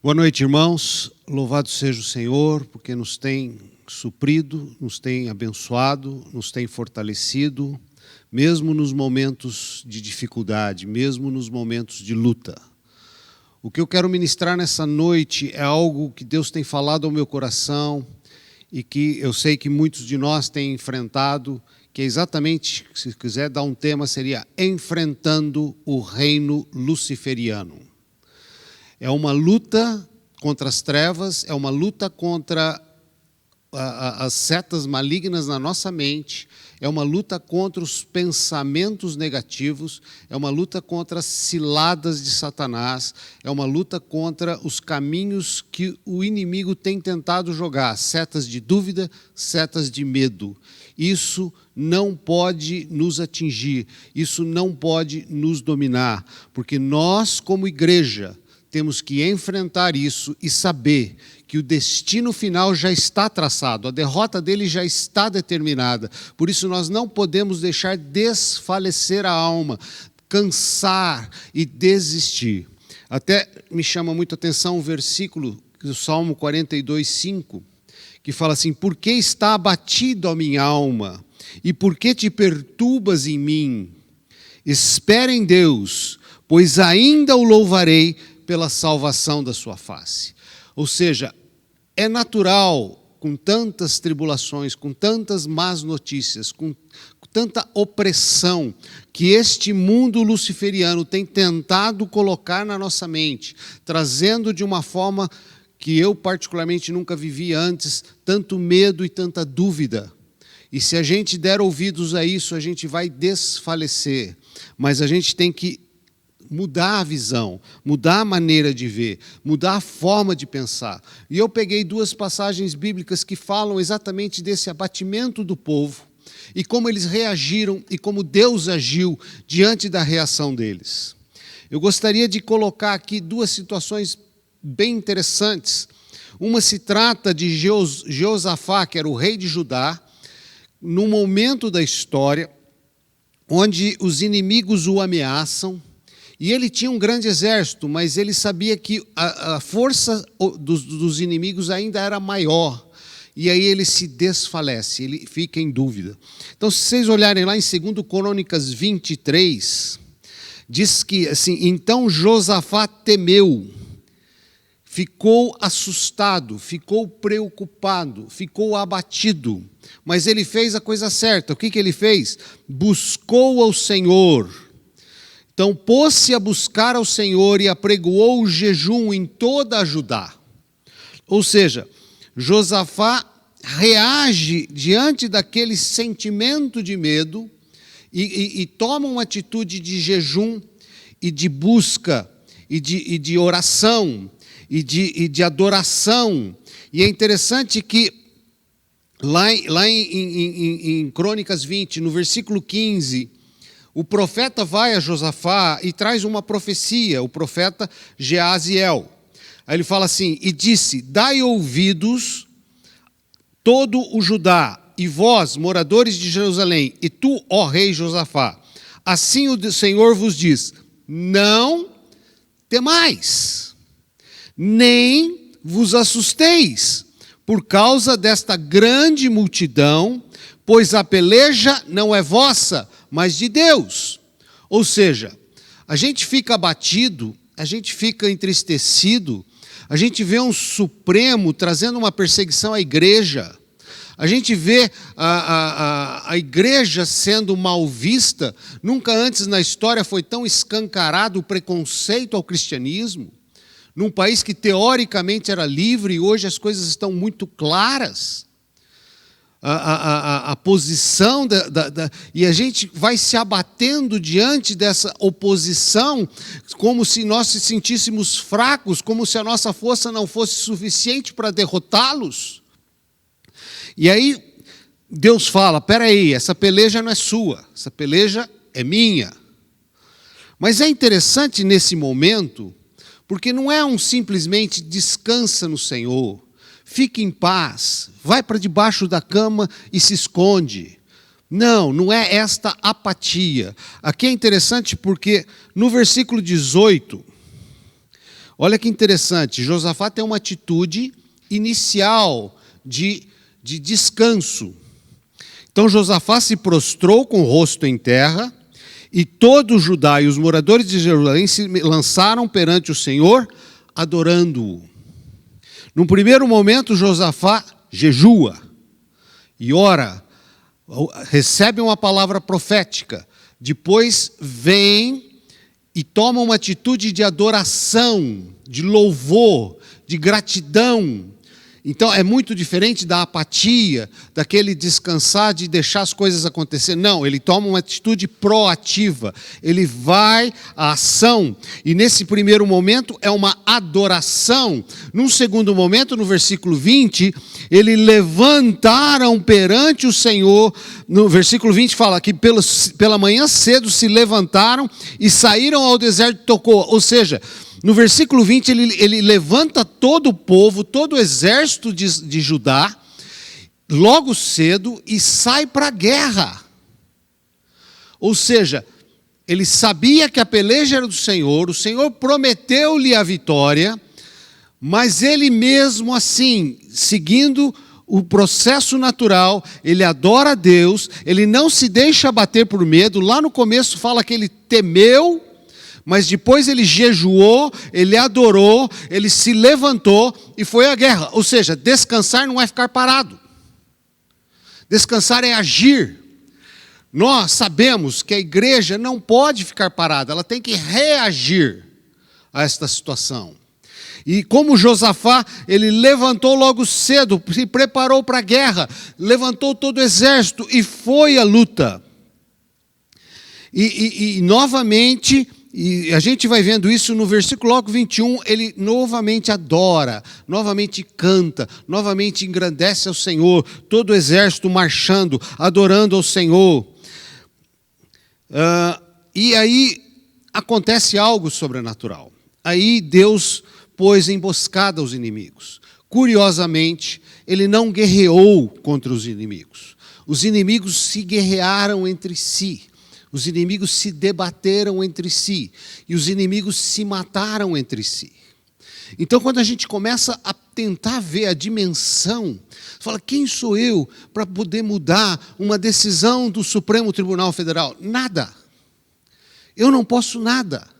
Boa noite, irmãos. Louvado seja o Senhor, porque nos tem suprido, nos tem abençoado, nos tem fortalecido, mesmo nos momentos de dificuldade, mesmo nos momentos de luta. O que eu quero ministrar nessa noite é algo que Deus tem falado ao meu coração e que eu sei que muitos de nós têm enfrentado, que é exatamente, se quiser dar um tema, seria enfrentando o reino luciferiano. É uma luta contra as trevas, é uma luta contra as setas malignas na nossa mente, é uma luta contra os pensamentos negativos, é uma luta contra as ciladas de Satanás, é uma luta contra os caminhos que o inimigo tem tentado jogar, setas de dúvida, setas de medo. Isso não pode nos atingir, isso não pode nos dominar, porque nós, como igreja, temos que enfrentar isso e saber que o destino final já está traçado, a derrota dele já está determinada. Por isso nós não podemos deixar desfalecer a alma, cansar e desistir. Até me chama muito a atenção um versículo do Salmo 42:5, que fala assim: por que está abatido a minha alma? E por que te perturbas em mim? Espera em Deus, pois ainda o louvarei pela salvação da sua face. Ou seja, é natural, com tantas tribulações, com tantas más notícias, com tanta opressão, que este mundo luciferiano tem tentado colocar na nossa mente, trazendo de uma forma que eu particularmente nunca vivi antes, tanto medo e tanta dúvida. E se a gente der ouvidos a isso, a gente vai desfalecer. Mas a gente tem que mudar a visão, mudar a maneira de ver, mudar a forma de pensar. E eu peguei duas passagens bíblicas que falam exatamente desse abatimento do povo e como eles reagiram e como Deus agiu diante da reação deles. Eu gostaria de colocar aqui duas situações bem interessantes. Uma se trata de Jeosafá, que era o rei de Judá, num momento da história onde os inimigos o ameaçam. E ele tinha um grande exército, mas ele sabia que a força dos inimigos ainda era maior. E aí ele se desfalece, ele fica em dúvida. Então, se vocês olharem lá em 2 Crônicas 23, diz que assim: então Josafá temeu, ficou assustado, ficou preocupado, ficou abatido. Mas ele fez a coisa certa. O que ele fez? Buscou ao Senhor. Então, pôs-se a buscar ao Senhor e apregoou o jejum em toda a Judá. Ou seja, Josafá reage diante daquele sentimento de medo e toma uma atitude de jejum e de busca e de oração e de adoração. E é interessante que lá em Crônicas 20, no versículo 15... o profeta vai a Josafá e traz uma profecia, o profeta Jeaziel. Aí ele fala assim: e disse: dai ouvidos todo o Judá, e vós, moradores de Jerusalém, e tu, ó rei Josafá, assim o Senhor vos diz: não temais, nem vos assusteis, por causa desta grande multidão, pois a peleja não é vossa, mas de Deus. Ou seja, a gente fica abatido, a gente fica entristecido, a gente vê um Supremo trazendo uma perseguição à igreja, a gente vê a igreja sendo mal vista. Nunca antes na história foi tão escancarado o preconceito ao cristianismo, num país que teoricamente era livre, e hoje as coisas estão muito claras. A posição e a gente vai se abatendo diante dessa oposição, como se nós se sentíssemos fracos, como se a nossa força não fosse suficiente para derrotá-los. E aí Deus fala: espera aí, essa peleja não é sua, essa peleja é minha. Mas é interessante nesse momento, porque não é simplesmente descansa no Senhor, fique em paz, vai para debaixo da cama e se esconde. Não é esta apatia. Aqui é interessante porque no versículo 18, Olha que interessante, Josafá tem uma atitude inicial de descanso. Então Josafá se prostrou com o rosto em terra, e todo Judá e os moradores de Jerusalém se lançaram perante o Senhor, adorando-o. Num primeiro momento, Josafá jejua e ora, recebe uma palavra profética. Depois vem e toma uma atitude de adoração, de louvor, de gratidão. Então é muito diferente da apatia, daquele descansar de deixar as coisas acontecer. Não, ele toma uma atitude proativa, ele vai à ação. E nesse primeiro momento é uma adoração. Num segundo momento, no versículo 20, eles levantaram perante o Senhor. No versículo 20 fala que pela manhã cedo se levantaram e saíram ao deserto de Tecoa. Ou seja, no versículo 20, ele levanta todo o povo, todo o exército de Judá, logo cedo, e sai para a guerra. Ou seja, ele sabia que a peleja era do Senhor, o Senhor prometeu-lhe a vitória, mas ele mesmo assim, seguindo o processo natural, ele adora a Deus, ele não se deixa abater por medo. Lá no começo fala que ele temeu, mas depois ele jejuou, ele adorou, ele se levantou e foi à guerra. Ou seja, descansar não é ficar parado. Descansar é agir. Nós sabemos que a igreja não pode ficar parada, ela tem que reagir a esta situação. E como Josafá, ele levantou logo cedo, se preparou para a guerra, levantou todo o exército e foi à luta. E novamente, e a gente vai vendo isso no versículo logo 21, ele novamente adora, novamente canta, novamente engrandece ao Senhor, todo o exército marchando, adorando ao Senhor. E aí acontece algo sobrenatural. Aí Deus pôs emboscada aos inimigos. Curiosamente, ele não guerreou contra os inimigos. Os inimigos se guerrearam entre si. Os inimigos se debateram entre si. E os inimigos se mataram entre si. Então, quando a gente começa a tentar ver a dimensão, fala, quem sou eu para poder mudar uma decisão do Supremo Tribunal Federal? Nada. Eu não posso nada.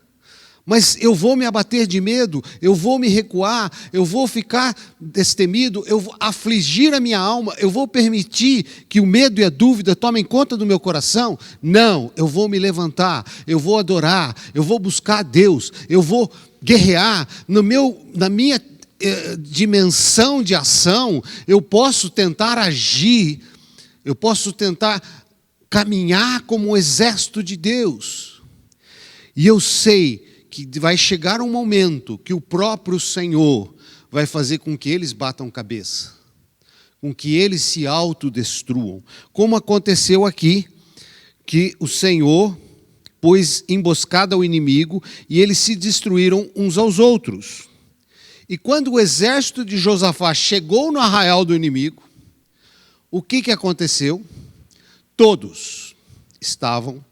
Mas eu vou me abater de medo, eu vou me recuar, eu vou ficar destemido, eu vou afligir a minha alma, eu vou permitir que o medo e a dúvida tomem conta do meu coração? Não, eu vou me levantar, eu vou adorar, eu vou buscar a Deus, eu vou guerrear na minha dimensão de ação. Eu posso tentar agir, eu posso tentar caminhar como um exército de Deus. E eu sei que vai chegar um momento que o próprio Senhor vai fazer com que eles batam cabeça, com que eles se autodestruam. Como aconteceu aqui, que o Senhor pôs emboscada ao inimigo e eles se destruíram uns aos outros. E quando o exército de Josafá chegou no arraial do inimigo, o que aconteceu? Todos estavam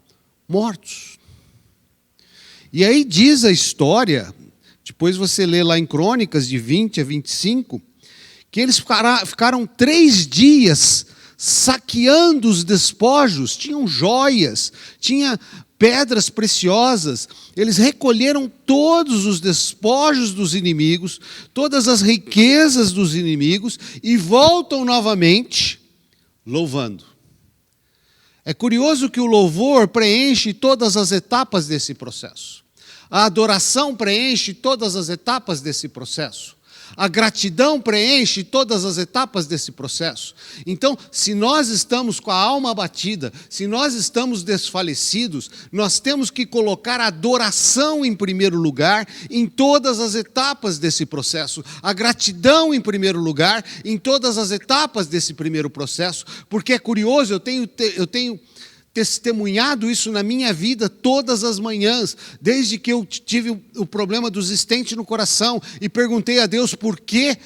mortos. E aí diz a história, depois você lê lá em Crônicas de 20 a 25, que eles ficaram 3 dias saqueando os despojos, tinham joias, tinha pedras preciosas, eles recolheram todos os despojos dos inimigos, todas as riquezas dos inimigos e voltam novamente louvando. É curioso que o louvor preenche todas as etapas desse processo. A adoração preenche todas as etapas desse processo. A gratidão preenche todas as etapas desse processo. Então, se nós estamos com a alma abatida, se nós estamos desfalecidos, nós temos que colocar a adoração em primeiro lugar em todas as etapas desse processo. A gratidão em primeiro lugar em todas as etapas desse primeiro processo. Porque é curioso, eu tenho testemunhado isso na minha vida todas as manhãs, desde que eu tive o problema dos stents no coração e perguntei a Deus por que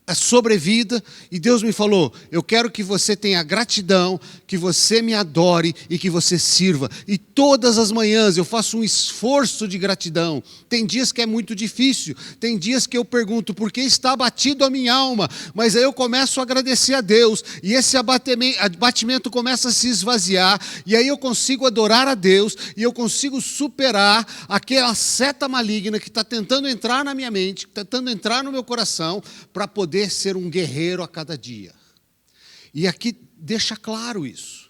a sobrevida, e Deus me falou, eu quero que você tenha gratidão, que você me adore e que você sirva, e todas as manhãs eu faço um esforço de gratidão. Tem dias que é muito difícil, tem dias que eu pergunto por que está abatido a minha alma, mas aí eu começo a agradecer a Deus, e esse abatimento começa a se esvaziar, e aí eu consigo adorar a Deus, e eu consigo superar aquela seta maligna que está tentando entrar na minha mente, tentando entrar no meu coração, para poder ser um guerreiro a cada dia. E aqui deixa claro isso.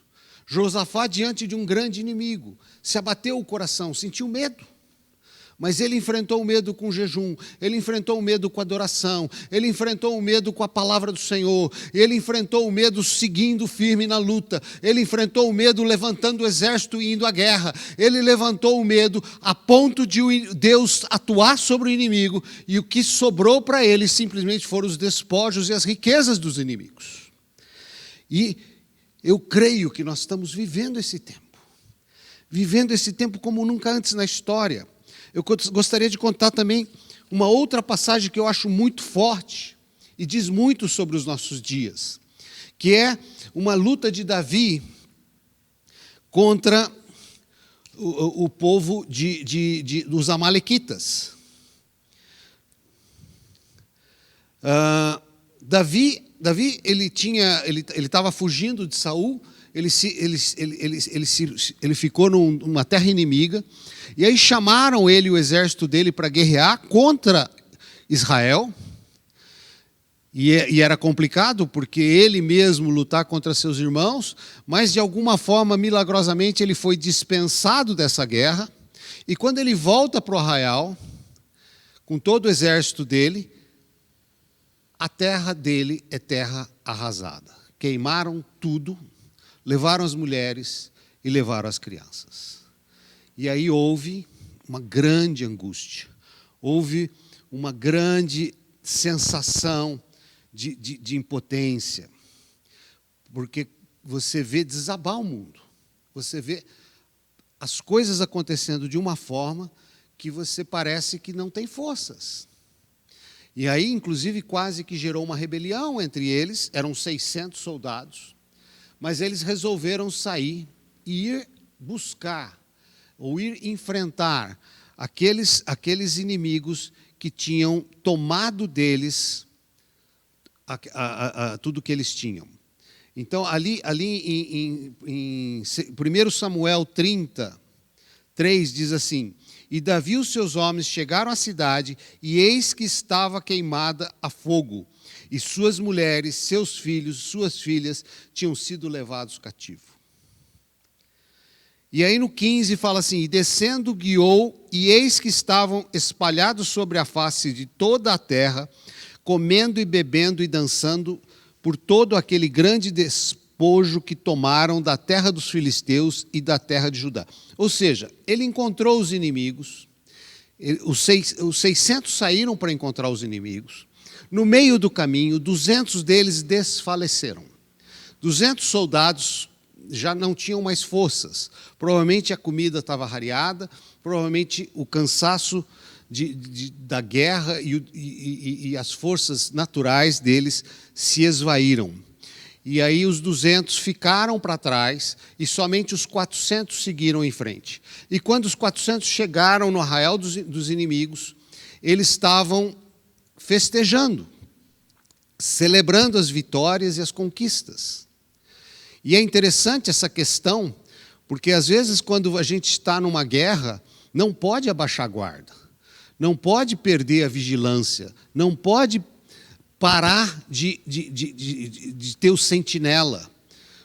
Josafá, diante de um grande inimigo, se abateu o coração, sentiu medo. Mas ele enfrentou o medo com jejum, ele enfrentou o medo com adoração, ele enfrentou o medo com a palavra do Senhor, ele enfrentou o medo seguindo firme na luta, ele enfrentou o medo levantando o exército e indo à guerra, ele levantou o medo a ponto de Deus atuar sobre o inimigo, e o que sobrou para ele simplesmente foram os despojos e as riquezas dos inimigos. E eu creio que nós estamos vivendo esse tempo como nunca antes na história. Eu gostaria de contar também uma outra passagem que eu acho muito forte e diz muito sobre os nossos dias, que é uma luta de Davi contra o povo dos amalequitas. Davi ele estava fugindo de Saul, ele ficou numa terra inimiga, e aí chamaram ele e o exército dele para guerrear contra Israel, e era complicado, porque ele mesmo lutar contra seus irmãos, mas de alguma forma, milagrosamente, ele foi dispensado dessa guerra, e quando ele volta para o arraial, com todo o exército dele, a terra dele é terra arrasada. Queimaram tudo, levaram as mulheres e levaram as crianças. E aí houve uma grande angústia, houve uma grande sensação de impotência, porque você vê desabar o mundo, você vê as coisas acontecendo de uma forma que você parece que não tem forças. E aí, inclusive, quase que gerou uma rebelião entre eles, eram 600 soldados, mas eles resolveram sair e ir buscar, ou ir enfrentar aqueles inimigos que tinham tomado deles tudo que eles tinham. Então, ali em 1 Samuel 30:3 diz assim: e Davi e os seus homens chegaram à cidade, e eis que estava queimada a fogo, e suas mulheres, seus filhos, suas filhas tinham sido levados cativos. E aí no 15 fala assim: e descendo guiou, e eis que estavam espalhados sobre a face de toda a terra, comendo e bebendo e dançando por todo aquele grande despojo que tomaram da terra dos filisteus e da terra de Judá. Ou seja, ele encontrou os inimigos, os 600 saíram para encontrar os inimigos. No meio do caminho, 200 deles desfaleceram. 200 soldados já não tinham mais forças. Provavelmente a comida estava rareada, provavelmente o cansaço da guerra e as forças naturais deles se esvaíram. E aí os 200 ficaram para trás e somente os 400 seguiram em frente. E quando os 400 chegaram no arraial dos inimigos, eles estavam festejando, celebrando as vitórias e as conquistas. E é interessante essa questão, porque às vezes quando a gente está numa guerra, não pode abaixar a guarda, não pode perder a vigilância, não pode parar de ter o sentinela,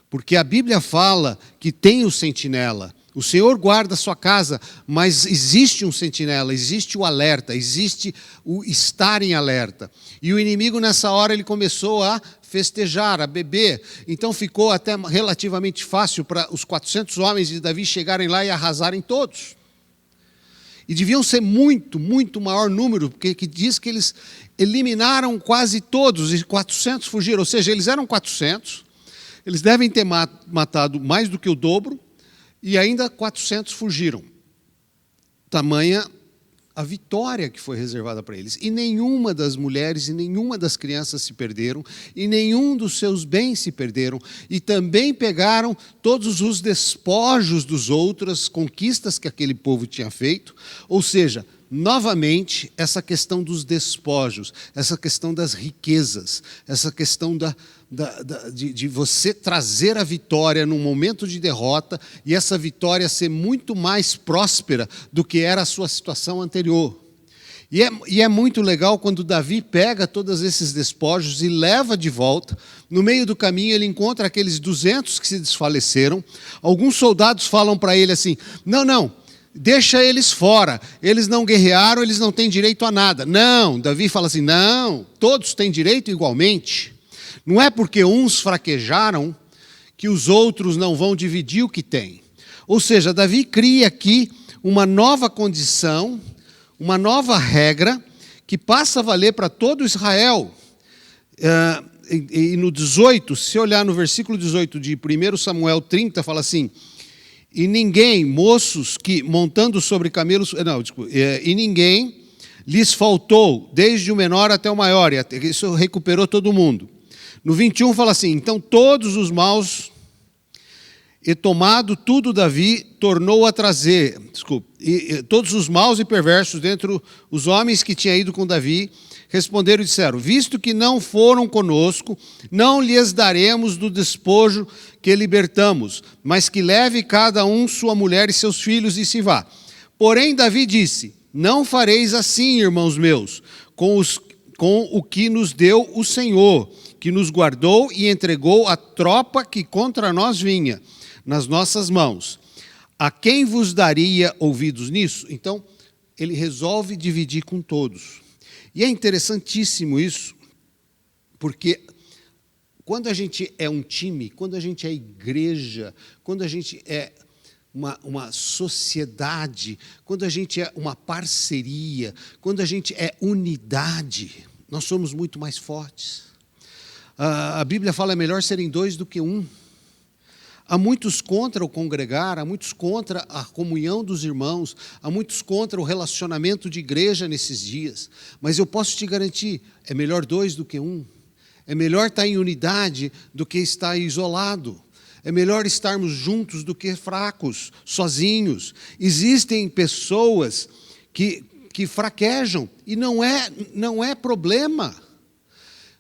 porque a Bíblia fala que tem o sentinela. O Senhor guarda a sua casa, mas existe um sentinela, existe o alerta, existe o estar em alerta. E o inimigo nessa hora ele começou a festejar, a beber. Então ficou até relativamente fácil para os 400 homens de Davi chegarem lá e arrasarem todos. E deviam ser muito, muito maior número, porque diz que eles eliminaram quase todos, e 400 fugiram. Ou seja, eles eram 400, eles devem ter matado mais do que o dobro, e ainda 400 fugiram. Tamanha a vitória que foi reservada para eles. E nenhuma das mulheres e nenhuma das crianças se perderam, e nenhum dos seus bens se perderam, e também pegaram todos os despojos dos outros, conquistas que aquele povo tinha feito. Ou seja, novamente, essa questão dos despojos, essa questão das riquezas, essa questão de você trazer a vitória num momento de derrota e essa vitória ser muito mais próspera do que era a sua situação anterior. E é muito legal quando Davi pega todos esses despojos e leva de volta. No meio do caminho ele encontra aqueles 200 que se desfaleceram. Alguns soldados falam para ele assim, não, deixa eles fora, eles não guerrearam, eles não têm direito a nada. Não, Davi fala assim, não, todos têm direito igualmente. Não é porque uns fraquejaram que os outros não vão dividir o que têm. Ou seja, Davi cria aqui uma nova condição, uma nova regra, que passa a valer para todo Israel. E no 18, se olhar no versículo 18 de 1 Samuel 30, fala assim, e ninguém, moços que montando sobre camelos, e ninguém lhes faltou, desde o menor até o maior, e isso recuperou todo mundo. No 21 fala assim, então todos os maus, e tomado tudo Davi, tornou a trazer, todos os maus e perversos dentre os homens que tinham ido com Davi, responderam e disseram, visto que não foram conosco, não lhes daremos do despojo que libertamos, mas que leve cada um sua mulher e seus filhos e se vá. Porém Davi disse, não fareis assim, irmãos meus, com o que nos deu o Senhor, que nos guardou e entregou a tropa que contra nós vinha, nas nossas mãos. A quem vos daria ouvidos nisso? Então, ele resolve dividir com todos. E é interessantíssimo isso, porque quando a gente é um time, quando a gente é igreja, quando a gente é uma sociedade, quando a gente é uma parceria, quando a gente é unidade, nós somos muito mais fortes. A Bíblia fala, é melhor serem dois do que um. Há muitos contra o congregar, há muitos contra a comunhão dos irmãos, há muitos contra o relacionamento de igreja nesses dias. Mas eu posso te garantir, é melhor dois do que um. É melhor estar em unidade do que estar isolado. É melhor estarmos juntos do que fracos, sozinhos. Existem pessoas que fraquejam e não é problema.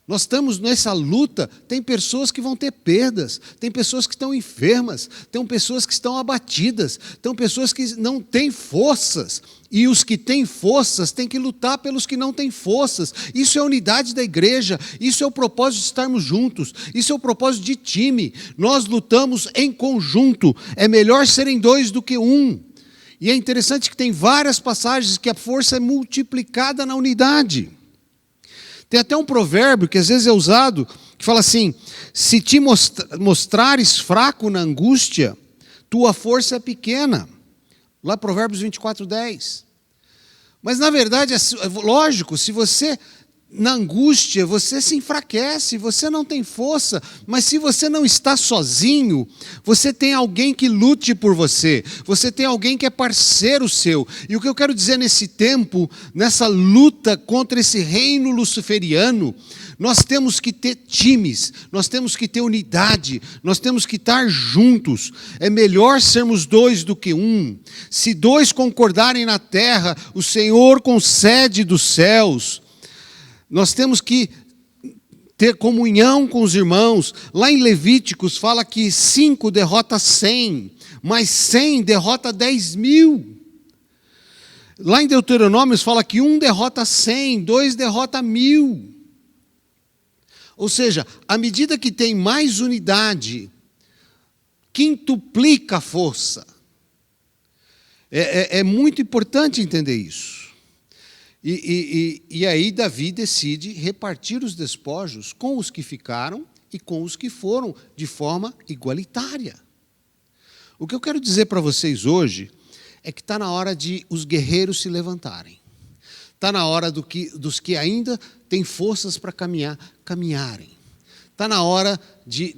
Nós estamos nessa luta, tem pessoas que vão ter perdas, tem pessoas que estão enfermas, tem pessoas que estão abatidas, tem pessoas que não têm forças, e os que têm forças têm que lutar pelos que não têm forças. Isso é a unidade da igreja, isso é o propósito de estarmos juntos, isso é o propósito de time. Nós lutamos em conjunto, é melhor serem dois do que um. E é interessante que tem várias passagens que a força é multiplicada na unidade. Tem até um provérbio que às vezes é usado, que fala assim, se te mostrares fraco na angústia, tua força é pequena. Lá Provérbios 24:10. Mas na verdade, é lógico, se você, na angústia, você se enfraquece, você não tem força, mas se você não está sozinho, você tem alguém que lute por você, você tem alguém que é parceiro seu. E o que eu quero dizer nesse tempo, nessa luta contra esse reino luciferiano, nós temos que ter times, nós temos que ter unidade, nós temos que estar juntos. É melhor sermos dois do que um. Se dois concordarem na terra, o Senhor concede dos céus. Nós temos que ter comunhão com os irmãos. Lá em Levíticos fala que 5 derrota 100, mas 100 derrota 10.000. Lá em Deuteronômio fala que 1 derrota 100, 2 derrota 1.000. Ou seja, à medida que tem mais unidade, quintuplica a força. É muito importante entender isso. E aí Davi decide repartir os despojos com os que ficaram e com os que foram, de forma igualitária. O que eu quero dizer para vocês hoje é que está na hora de os guerreiros se levantarem. Está na hora dos que ainda têm forças para caminharem. Está na hora de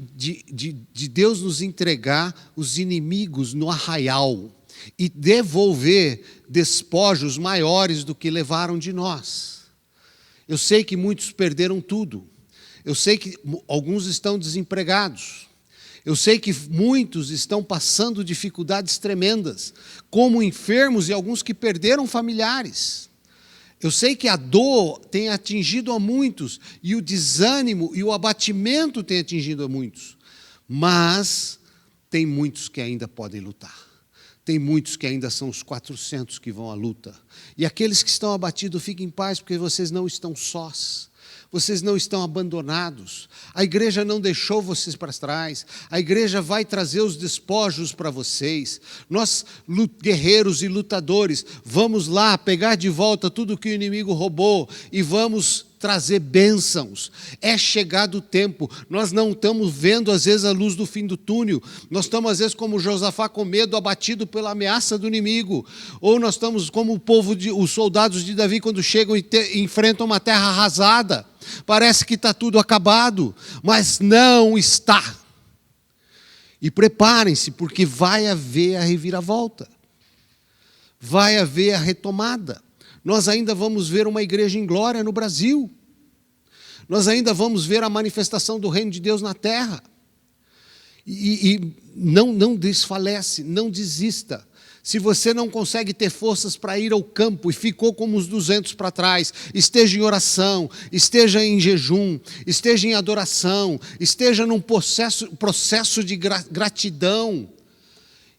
Deus nos entregar os inimigos no arraial. e devolver despojos maiores do que levaram de nós. Eu sei que muitos perderam tudo. Eu sei que alguns estão desempregados. Eu sei que muitos estão passando dificuldades tremendas, como enfermos e alguns que perderam familiares. Eu sei que a dor tem atingido a muitos, e o desânimo e o abatimento tem atingido a muitos. Mas tem muitos que ainda podem lutar. Tem muitos que ainda são os 400 que vão à luta. E aqueles que estão abatidos, fiquem em paz, porque vocês não estão sós. Vocês não estão abandonados. A igreja não deixou vocês para trás. A igreja vai trazer os despojos para vocês. Nós, guerreiros e lutadores, vamos lá pegar de volta tudo que o inimigo roubou e vamos trazer bênçãos. É chegado o tempo. Nós não estamos vendo, às vezes, a luz do fim do túnel. Nós estamos, às vezes, como Josafá, com medo, abatido pela ameaça do inimigo. Ou nós estamos como os soldados de Davi, quando chegam e enfrentam uma terra arrasada. Parece que está tudo acabado, mas não está. E preparem-se, porque vai haver a reviravolta. Vai haver a retomada. Nós ainda vamos ver uma igreja em glória no Brasil. Nós ainda vamos ver a manifestação do reino de Deus na terra. E não desfalece, não desista. Se você não consegue ter forças para ir ao campo e ficou como os 200 para trás, esteja em oração, esteja em jejum, esteja em adoração, esteja num processo de gratidão.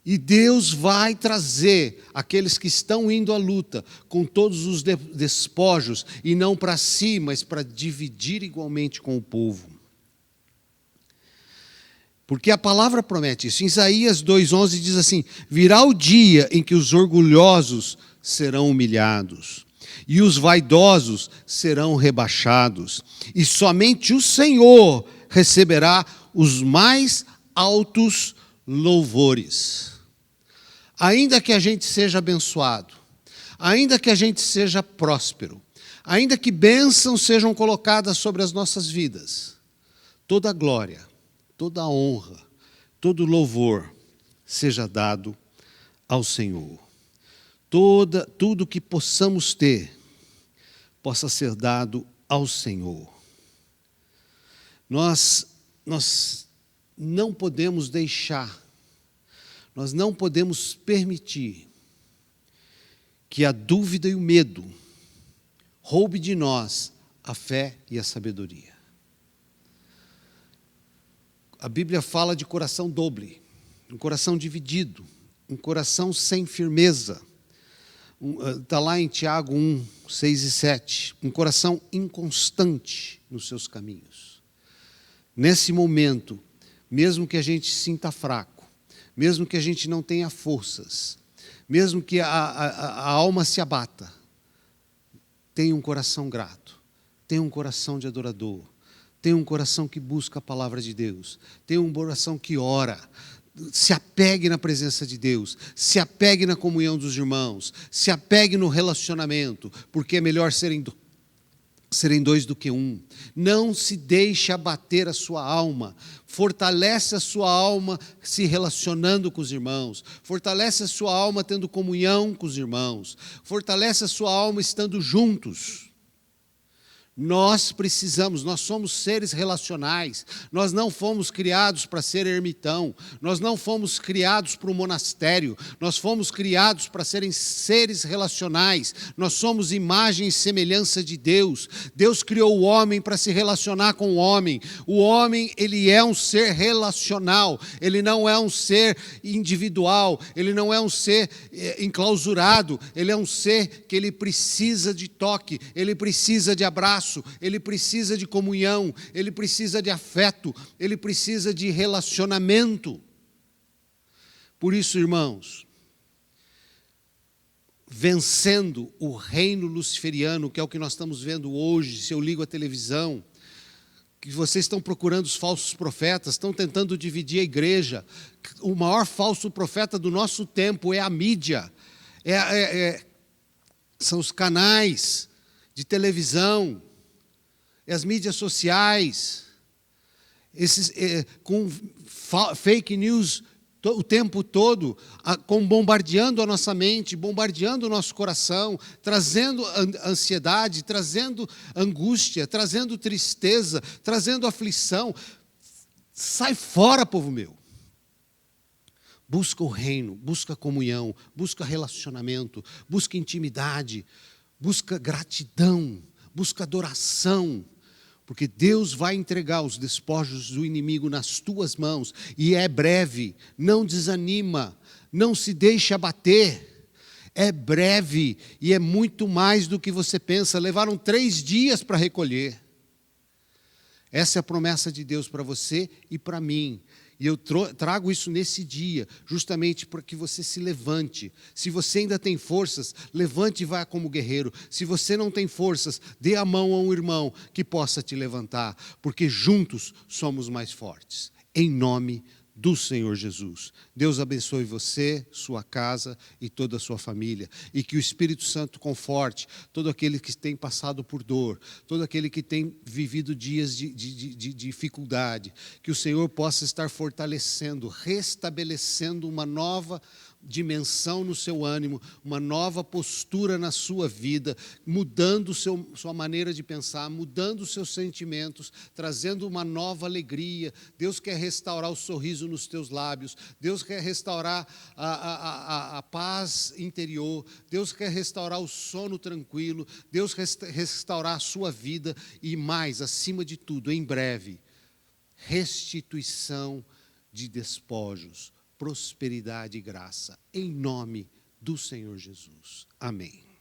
E Deus vai trazer aqueles que estão indo à luta com todos os despojos, e não para si, mas para dividir igualmente com o povo. Porque a palavra promete isso. Em Isaías 2,11 diz assim: virá o dia em que os orgulhosos serão humilhados, e os vaidosos serão rebaixados, e somente o Senhor receberá os mais altos louvores. Ainda que a gente seja abençoado, ainda que a gente seja próspero, ainda que bênçãos sejam colocadas sobre as nossas vidas, toda a glória, toda a honra, todo louvor seja dado ao Senhor. Tudo que possamos ter, possa ser dado ao Senhor. Nós não podemos deixar, nós não podemos permitir que a dúvida e o medo roube de nós a fé e a sabedoria. A Bíblia fala de coração doble, um coração dividido, um coração sem firmeza. Está lá em Tiago 1, 6 e 7. Um coração inconstante nos seus caminhos. Nesse momento, mesmo que a gente se sinta fraco, mesmo que a gente não tenha forças, mesmo que a alma se abata, tenha um coração grato, tenha um coração de adorador, tenha um coração que busca a palavra de Deus, tenha um coração que ora, se apegue na presença de Deus, se apegue na comunhão dos irmãos, se apegue no relacionamento, porque é melhor serem dois do que um. Não se deixe abater a sua alma. Fortalece a sua alma se relacionando com os irmãos. Fortalece a sua alma tendo comunhão com os irmãos. Fortalece a sua alma estando juntos. Nós somos seres relacionais, nós não fomos criados para ser ermitão, nós não fomos criados para um monastério, nós fomos criados para serem seres relacionais, nós somos imagem e semelhança de Deus. Deus criou o homem para se relacionar com o homem. O homem, ele é um ser relacional, ele não é um ser individual, ele não é um ser enclausurado, ele é um ser que ele precisa de toque, ele precisa de abraço, ele precisa de comunhão, ele precisa de afeto, ele precisa de relacionamento. Por isso, irmãos, vencendo o reino luciferiano, que é o que nós estamos vendo hoje, se eu ligo a televisão, que vocês estão procurando os falsos profetas, estão tentando dividir a igreja. O maior falso profeta do nosso tempo é a mídia, são os canais de televisão, as mídias sociais, com fake news o tempo todo, bombardeando a nossa mente, bombardeando o nosso coração, trazendo ansiedade, trazendo angústia, trazendo tristeza, trazendo aflição. Sai fora, povo meu. Busca o reino, busca comunhão, busca relacionamento, busca intimidade, busca gratidão, busca adoração. Porque Deus vai entregar os despojos do inimigo nas tuas mãos, e é breve, não desanima, não se deixe abater, é breve, e é muito mais do que você pensa. Levaram 3 dias para recolher. Essa é a promessa de Deus para você e para mim. E eu trago isso nesse dia, justamente para que você se levante. Se você ainda tem forças, levante e vá como guerreiro. Se você não tem forças, dê a mão a um irmão que possa te levantar, porque juntos somos mais fortes. Em nome do Senhor Jesus. Deus abençoe você, sua casa e toda a sua família. E que o Espírito Santo conforte todo aquele que tem passado por dor, todo aquele que tem vivido dias de dificuldade. Que o Senhor possa estar fortalecendo, restabelecendo uma nova dimensão no seu ânimo, uma nova postura na sua vida, mudando sua maneira de pensar, mudando os seus sentimentos, trazendo uma nova alegria. Deus quer restaurar o sorriso nos teus lábios, Deus quer restaurar a paz interior, Deus quer restaurar o sono tranquilo, Deus quer restaurar a sua vida e mais, acima de tudo, em breve, restituição de despojos, prosperidade e graça, em nome do Senhor Jesus. Amém.